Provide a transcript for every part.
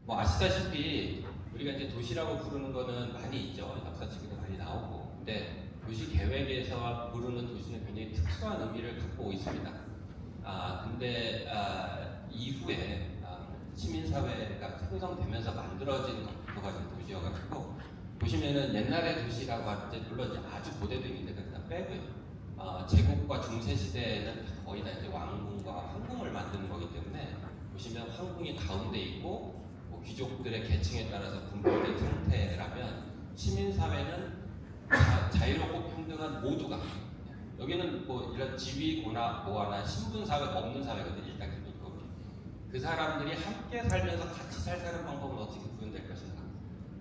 뭐 아시다시피 우리가 이제 도시라고 부르는 거는 많이 있죠. 역사책에도 많이 나오고. 근데 도시 계획에서 부르는 도시는 굉장히 특수한 의미를 갖고 있습니다. 근데 이후에 시민사회가 생성되면서 만들어진 것도가 도시여가지고 보시면은 옛날의 도시라고 할 때 물론 이제 아주 고대도 있는데 그다 빼고요. 제국과 중세 시대에는 거의 다 이제 왕궁과 황궁을 만드는 거기 때문에 보시면 황궁이 가운데 있고 뭐 귀족들의 계층에 따라서 분포된 상태라면 시민사회는 자유롭고 평등한 모두가 여기는 뭐 이런 지위고나 고하나 신분사회가 없는 사회거든요. 일단 기본적으로 그 사람들이 함께 살면서 같이 사는 방법은 어떻게 구현될 것인가.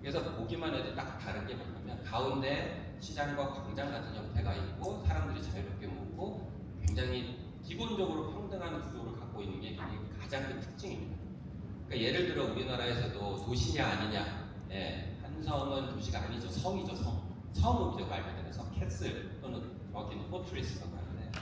그래서 보기만 해도 딱 다른 게 뭐냐면 가운데 시장과 광장 같은 형태가 있고 사람들이 자유롭게 모으고 굉장히 기본적으로 평등한 구조를 갖고 있는 게 가장 큰 특징입니다. 그러니까 예를 들어 우리나라에서도 도시냐 아니냐, 한 성은 도시가 아니죠. 성이죠. 성읍이죠. 말 그대로 캐슬 또는 정확히는 포트리스라고 하는데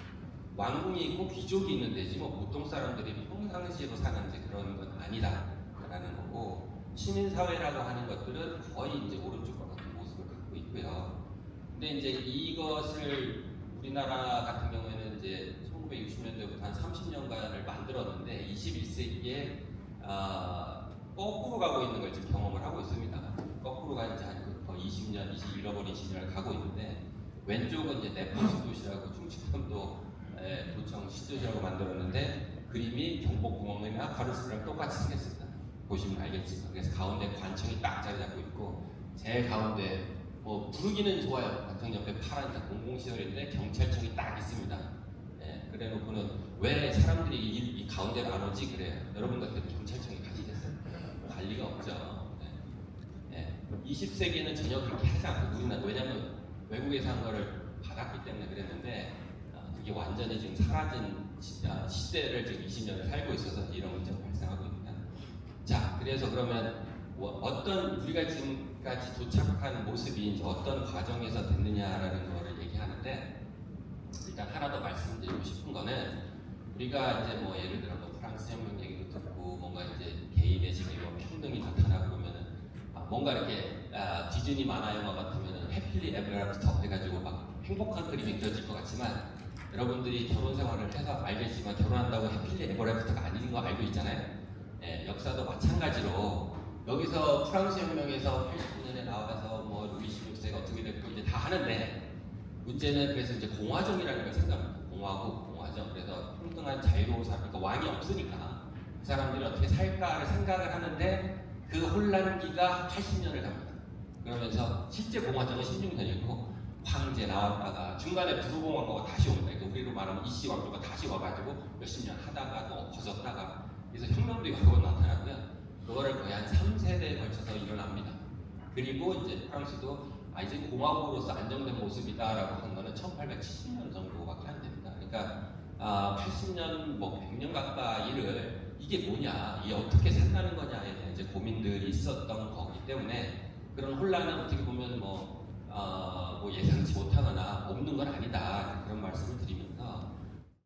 왕궁이 있고 귀족이 있는 데지 뭐 보통 사람들이 평상시로 사는 그런 건 아니다라는 거고 시민사회라고 하는 것들은 거의 이제 오른쪽과 같은 모습을 갖고 있고요. 근데 이제 이것을 우리나라 같은 경우에는 이제 1960년대부터 한 30년간을 만들었는데 21세기에 거꾸로 가고 있는 걸 지금 경험을 하고 있습니다. 거꾸로 가지 않고 거의 20년, 잃어버린 20년을 가고 있는데 왼쪽은 이제 내포시 도시라고 충청도 도청 시도시라고 만들었는데 그림이 경복궁원이나 가로수랑 똑같이 생겼습니다. 보시면 알겠지만 그래서 가운데 관청이 딱 자리 잡고 있고 제일 가운데 뭐 부르기는 좋아요. 관청 옆에 파란 공공시설인데 경찰청이 딱 있습니다. 그래놓고는 왜 사람들이 이 가운데로 안 오지 그래요. 여러분 같은 경찰청이 가지겠어요? 갈 리가 없죠. 20세기에는 전혀 그렇게 하지 않고 우리나라 왜냐하면 외국에서 한 거를 받았기 때문에 그랬는데 그게 완전히 지금 사라진 시대를 지금 20년을 살고 있어서 이런 문제가 발생하고 있습니다. 자, 그래서 그러면 어떤 우리가 지금까지 도착한 모습이 이제 어떤 과정에서 됐느냐라는 거를 얘기하는데 일단 하나 더 말씀드리고 싶은 거는 우리가 이제 뭐 예를 들어 뭐 프랑스 혁명 얘기도 듣고 뭔가 이제 개인의 자유와 평등이 나타나고 그러면은 뭔가 이렇게 디즈니 만화 영화 같으면은 해필리 에버 애프터 해가지고 막 행복한 그림이 그려질 것 같지만 여러분들이 결혼 생활을 해서 알겠지만 결혼한다고 해필리 에버 애프터가 아닌 거 알고 있잖아요. 역사도 마찬가지로 여기서 프랑스 혁명에서 89년에 나와서 뭐 루이 16세가 어떻게 됐고 이제 다 하는데 문제는 그래서 이제 공화정이라는 걸 생각합니다. 공화정. 그래서 평등한 자유로운 사람, 그러니까 왕이 없으니까 그 사람들이 어떻게 살까를 생각을 하는데 그 혼란기가 80년을 갑니다. 그러면서 실제 공화정은 16년이고 황제 나왔다가 중간에 부르공화국가 다시 옵니다. 그러니까 우리로 말하면 이씨 왕조가 다시 와가지고 몇십 년 하다가 또 엎어졌다가 그래서 혁명도 여러 번 나타나고요. 그거를 거의 한 3세대에 걸쳐서 일어납니다. 그리고 이제 프랑스도 이제 공화국으로서 안정된 모습이다라고 한 거는 1870년 정도밖에 안 됩니다. 그러니까 80년, 뭐 100년 가까이를 이게 뭐냐, 이게 어떻게 산다는 거냐에 대한 이제 고민들이 있었던 거기 때문에 그런 혼란은 어떻게 보면 뭐 예상치 못하거나 없는 건 아니다 그런 말씀을 드립니다.